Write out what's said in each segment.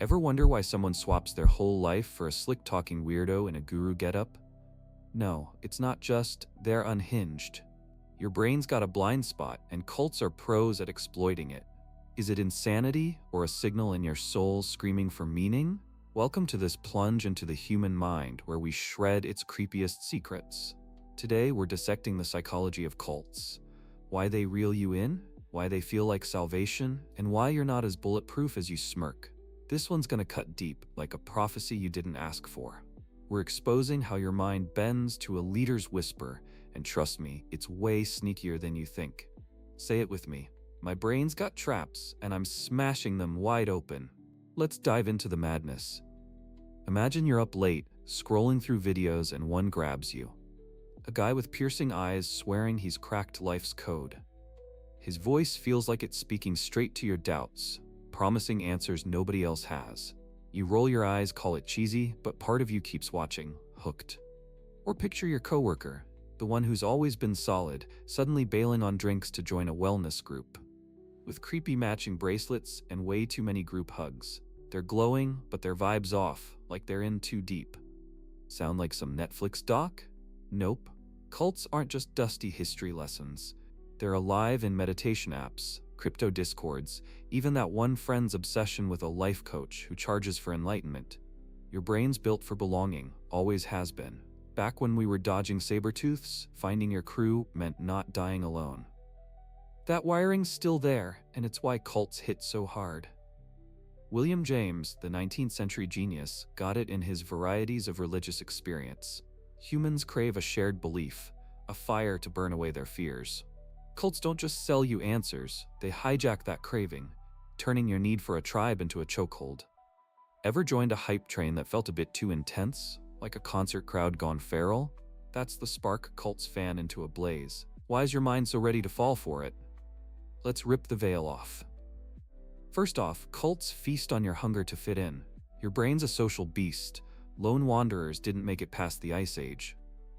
Ever wonder why someone swaps their whole life for a slick-talking weirdo in a guru getup? No, it's not just they're unhinged. Your brain's got a blind spot, and cults are pros at exploiting it. Is it insanity or a signal in your soul screaming for meaning? Welcome to this plunge into the human mind where we shred its creepiest secrets. Today, we're dissecting the psychology of cults. Why they reel you in, why they feel like salvation, and why you're not as bulletproof as you smirk. This one's gonna cut deep, like a prophecy you didn't ask for. We're exposing how your mind bends to a leader's whisper, and trust me, it's way sneakier than you think. Say it with me. My brain's got traps, and I'm smashing them wide open. Let's dive into the madness. Imagine you're up late, scrolling through videos, and one grabs you. A guy with piercing eyes swearing he's cracked life's code. His voice feels like it's speaking straight to your doubts, promising answers nobody else has. You roll your eyes, call it cheesy, but part of you keeps watching, hooked. Or picture your coworker, the one who's always been solid, suddenly bailing on drinks to join a wellness group. With creepy matching bracelets and way too many group hugs. They're glowing, but their vibe's off, like they're in too deep. Sound like some Netflix doc? Nope. Cults aren't just dusty history lessons. They're alive in meditation apps, crypto discords, even that one friend's obsession with a life coach who charges for enlightenment. Your brain's built for belonging, always has been. Back when we were dodging saber-tooths, finding your crew meant not dying alone. That wiring's still there, and it's why cults hit so hard. William James, the 19th century genius, got it in his Varieties of Religious Experience. Humans crave a shared belief, a fire to burn away their fears. Cults don't just sell you answers, they hijack that craving, turning your need for a tribe into a chokehold. Ever joined a hype train that felt a bit too intense, like a concert crowd gone feral? That's the spark cults fan into a blaze. Why is your mind so ready to fall for it? Let's rip the veil off. First off, cults feast on your hunger to fit in. Your brain's a social beast. Lone wanderers didn't make it past the Ice Age.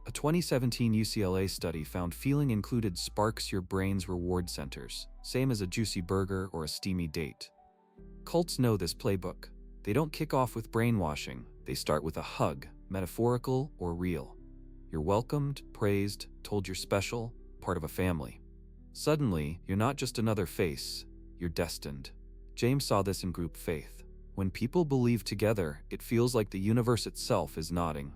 A 2017 UCLA study found feeling included sparks your brain's reward centers, same as a juicy burger or a steamy date. Cults know this playbook. They don't kick off with brainwashing, they start with a hug, metaphorical or real. You're welcomed, praised, told you're special, part of a family. Suddenly, you're not just another face, you're destined. James saw this in group faith. When people believe together, it feels like the universe itself is nodding.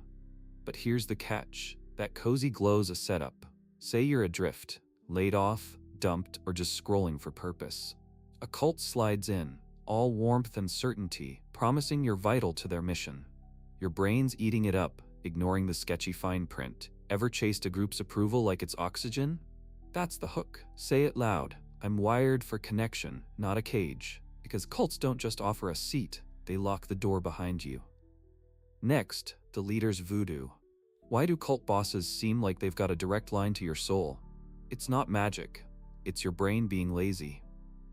But here's the catch. That cozy glow's a setup. Say you're adrift, laid off, dumped, or just scrolling for purpose. A cult slides in, all warmth and certainty, promising you're vital to their mission. Your brain's eating it up, ignoring the sketchy fine print. Ever chased a group's approval like it's oxygen? That's the hook. Say it loud. I'm wired for connection, not a cage. Because cults don't just offer a seat, they lock the door behind you. Next, the leader's voodoo. Why do cult bosses seem like they've got a direct line to your soul? It's not magic. It's your brain being lazy.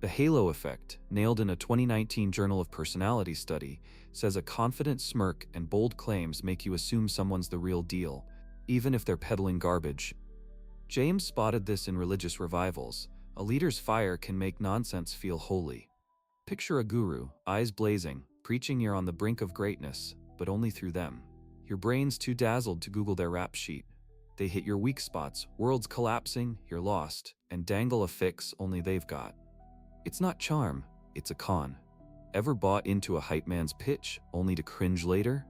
The halo effect, nailed in a 2019 Journal of Personality study, says a confident smirk and bold claims make you assume someone's the real deal, even if they're peddling garbage. James spotted this in religious revivals. A leader's fire can make nonsense feel holy. Picture a guru, eyes blazing, preaching you're on the brink of greatness, but only through them. Your brain's too dazzled to Google their rap sheet. They hit your weak spots, world's collapsing, you're lost, and dangle a fix only they've got. It's not charm, it's a con. Ever bought into a hype man's pitch, only to cringe later?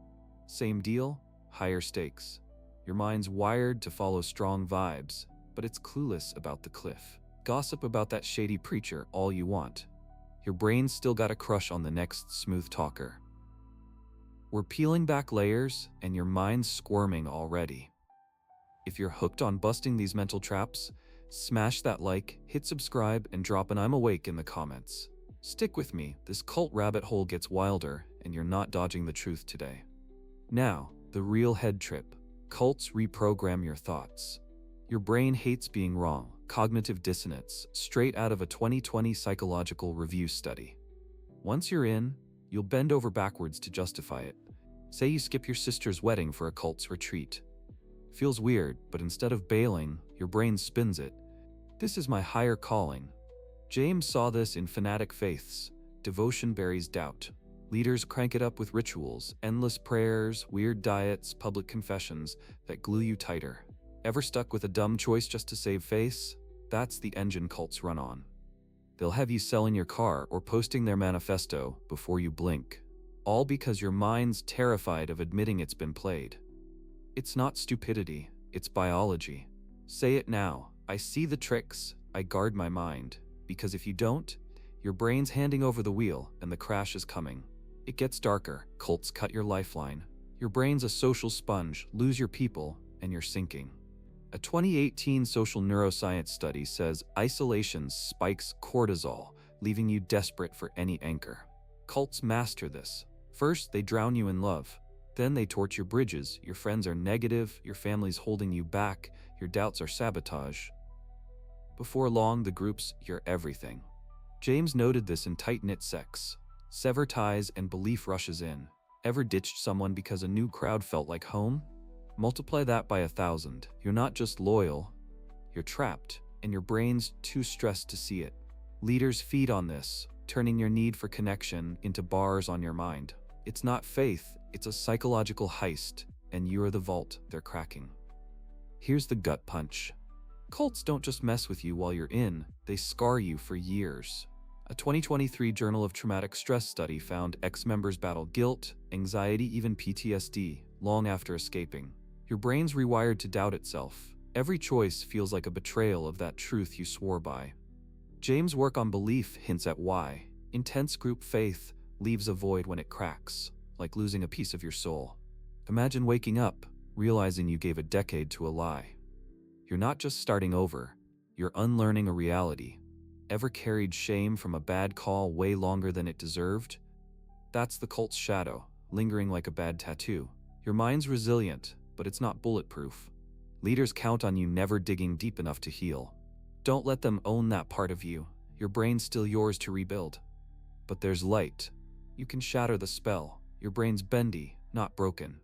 Same deal, higher stakes. Your mind's wired to follow strong vibes, but it's clueless about the cliff. Gossip about that shady preacher all you want. Your brain's still got a crush on the next smooth talker. We're peeling back layers, and your mind's squirming already. If you're hooked on busting these mental traps, smash that like, hit subscribe, and drop an I'm awake in the comments. Stick with me, this cult rabbit hole gets wilder, and you're not dodging the truth today. Now, the real head trip. Cults reprogram your thoughts. Your brain hates being wrong. Cognitive dissonance, straight out of a 2020 psychological review study. Once you're in, you'll bend over backwards to justify it. Say you skip your sister's wedding for a cult's retreat. Feels weird, but instead of bailing, your brain spins it. This is my higher calling. James saw this in fanatic faiths. Devotion buries doubt. Leaders crank it up with rituals, endless prayers, weird diets, public confessions that glue you tighter. Ever stuck with a dumb choice just to save face? That's the engine cults run on. They'll have you selling your car or posting their manifesto before you blink, all because your mind's terrified of admitting it's been played. It's not stupidity, it's biology. Say it now. I see the tricks, I guard my mind, because if you don't, your brain's handing over the wheel and the crash is coming. It gets darker, cults cut your lifeline. Your brain's a social sponge, lose your people, and you're sinking. A 2018 social neuroscience study says isolation spikes cortisol, leaving you desperate for any anchor. Cults master this. First, they drown you in love. Then they torch your bridges. Your friends are negative, your family's holding you back, your doubts are sabotage. Before long, the group's your everything. James noted this in tight-knit sects. Sever ties and belief rushes in. Ever ditched someone because a new crowd felt like home? Multiply that by 1,000. You're not just loyal, you're trapped, and your brain's too stressed to see it. Leaders feed on this, turning your need for connection into bars on your mind. It's not faith, it's a psychological heist, and you're the vault they're cracking. Here's the gut punch. Cults don't just mess with you while you're in, they scar you for years. A 2023 Journal of Traumatic Stress study found ex-members battle guilt, anxiety, even PTSD, long after escaping. Your brain's rewired to doubt itself. Every choice feels like a betrayal of that truth you swore by. James' work on belief hints at why. Intense group faith leaves a void when it cracks, like losing a piece of your soul. Imagine waking up, realizing you gave a decade to a lie. You're not just starting over, you're unlearning a reality. Ever carried shame from a bad call way longer than it deserved? That's the cult's shadow, lingering like a bad tattoo. Your mind's resilient, but it's not bulletproof. Leaders count on you never digging deep enough to heal. Don't let them own that part of you. Your brain's still yours to rebuild. But there's light. You can shatter the spell. Your brain's bendy, not broken.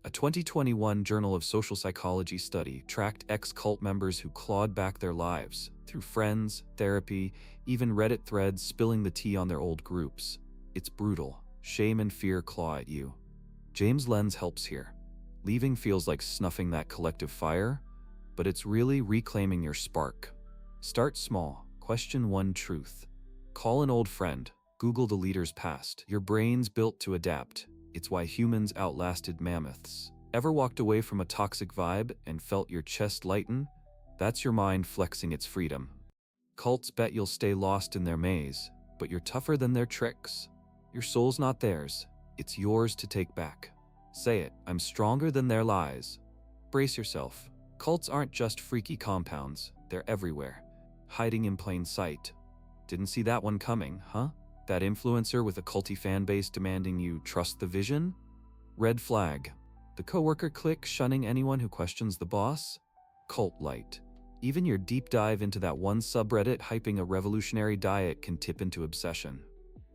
A 2021 Journal of Social Psychology study tracked ex-cult members who clawed back their lives through friends, therapy, even Reddit threads spilling the tea on their old groups. It's brutal. Shame and fear claw at you. James' lens helps here. Leaving feels like snuffing that collective fire, but it's really reclaiming your spark. Start small. Question one truth. Call an old friend. Google the leader's past. Your brain's built to adapt. It's why humans outlasted mammoths. Ever walked away from a toxic vibe and felt your chest lighten? That's your mind flexing its freedom. Cults bet you'll stay lost in their maze, but you're tougher than their tricks. Your soul's not theirs. It's yours to take back. Say it, I'm stronger than their lies. Brace yourself. Cults aren't just freaky compounds, they're everywhere. Hiding in plain sight. Didn't see that one coming, huh? That influencer with a culty fan base demanding you trust the vision? Red flag. The coworker clique shunning anyone who questions the boss? Cult light. Even your deep dive into that one subreddit hyping a revolutionary diet can tip into obsession.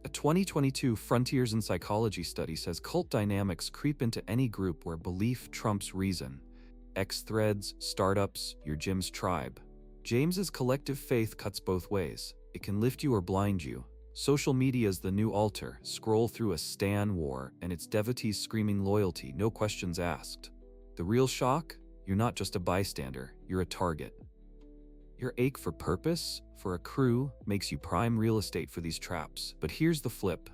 A 2022 Frontiers in Psychology study says cult dynamics creep into any group where belief trumps reason. X-threads, startups, your gym's tribe. James's collective faith cuts both ways. It can lift you or blind you. Social media's the new altar. Scroll through a stan war and its devotees screaming loyalty, no questions asked. The real shock? You're not just a bystander, you're a target. Your ache for purpose, for a crew, makes you prime real estate for these traps. But here's the flip.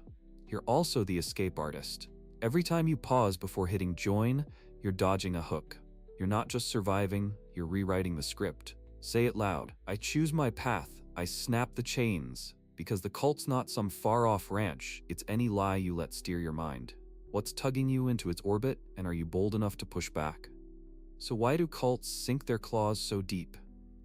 You're also the escape artist. Every time you pause before hitting join, you're dodging a hook. You're not just surviving, you're rewriting the script. Say it loud. I choose my path. I snap the chains. Because the cult's not some far-off ranch, it's any lie you let steer your mind. What's tugging you into its orbit, and are you bold enough to push back? So why do cults sink their claws so deep?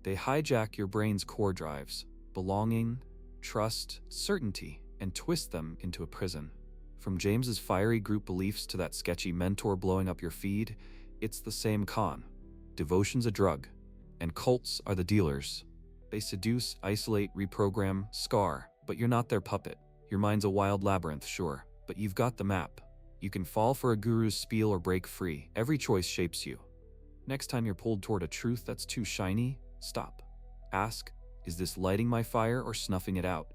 They hijack your brain's core drives, belonging, trust, certainty, and twist them into a prison. From James's fiery group beliefs to that sketchy mentor blowing up your feed, it's the same con. Devotion's a drug, and cults are the dealers. They seduce, isolate, reprogram, scar, but you're not their puppet. Your mind's a wild labyrinth, sure, but you've got the map. You can fall for a guru's spiel or break free. Every choice shapes you. Next time you're pulled toward a truth that's too shiny, stop. Ask, is this lighting my fire or snuffing it out?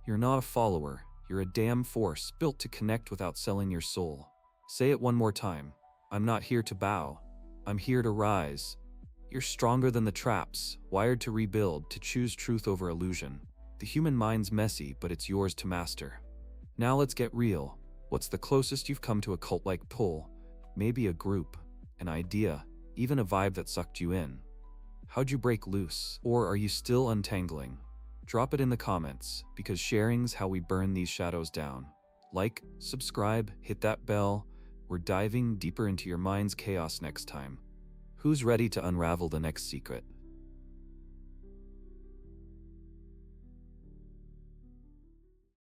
You're not a follower, You're a damn force built to connect without selling your soul. Say it one more time. I'm not here to bow. I'm here to rise. You're stronger than the traps, wired to rebuild, to choose truth over illusion. The human mind's messy, but it's yours to master. Now let's get real. What's the closest you've come to a cult-like pull? Maybe a group, an idea, even a vibe that sucked you in. How'd you break loose? Or are you still untangling? Drop it in the comments, because sharing's how we burn these shadows down. Like, subscribe, hit that bell. We're diving deeper into your mind's chaos next time. Who's ready to unravel the next secret?